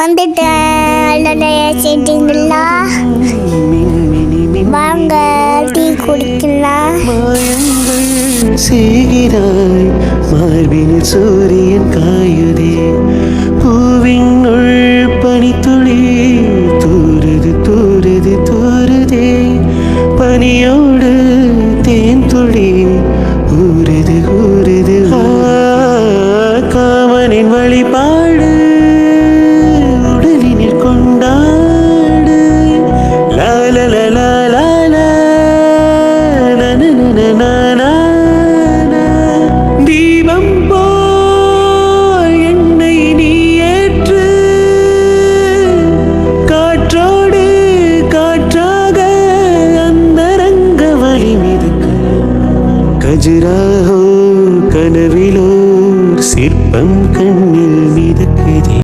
வந்துட்டேன். செஞ்சிங்களா? வாங்க டீ குடிக்கலாம். மாயங்கள் செய்கிறாய், மார்பினில் சூரியன் காயுதே.